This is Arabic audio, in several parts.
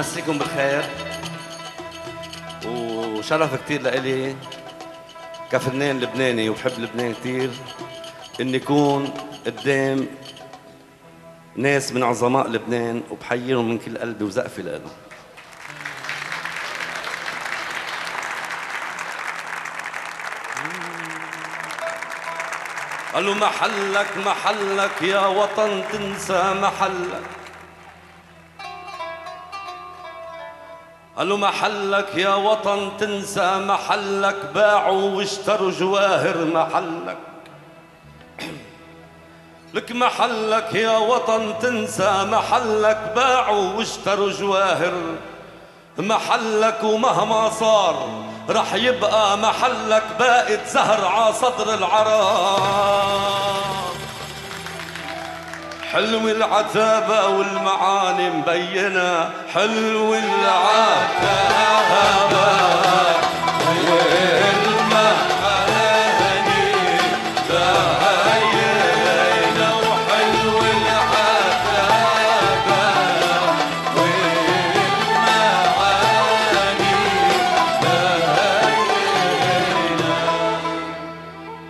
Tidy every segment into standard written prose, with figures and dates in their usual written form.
مسيكم بالخير، وشرف كتير لإلي كفنان لبناني وبحب لبنان كتير إني أكون قدام ناس من عظماء لبنان، وبحييهم من كل قلبي وزقفي لهم. قالوا محلك محلك يا وطن تنسى محلك، قالوا محلك يا وطن تنسى محلك، باعوا واشتروا جواهر محلك. لك محلك يا وطن تنسى محلك، باعوا واشتروا جواهر محلك، ومهما صار رح يبقى محلك باقت زهر ع صدر العراق. حلو العتابة والمعاني مبينة، حلو العتابة والمعاني مبينة، وحلو العتابة والمعاني مبينة.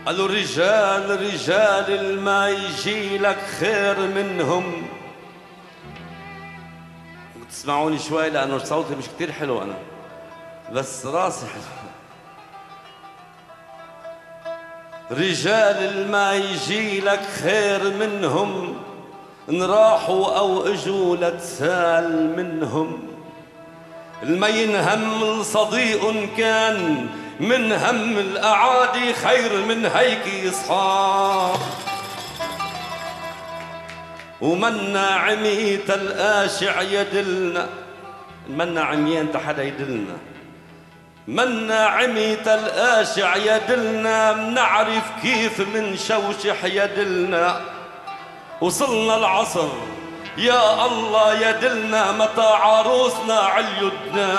قالوا رجال رجال الما يجي لك خير منهم. تسمعوني شوي لأنه صوتي مش كتير حلو أنا، بس راسي حلو. رجال الما يجي لك خير منهم، إن راحوا أو إجوا لتسال منهم. الما ينهم صديق كان من هم الأعادي، خير من هيك أصحاب. ومنا عميت الآشع يدلنا، منا عميان تحدا يدلنا، منا عميت الآشع يدلنا، منعرف كيف من شوشح يدلنا. وصلنا العصر يا الله يدلنا، متى عروسنا عاليدنا.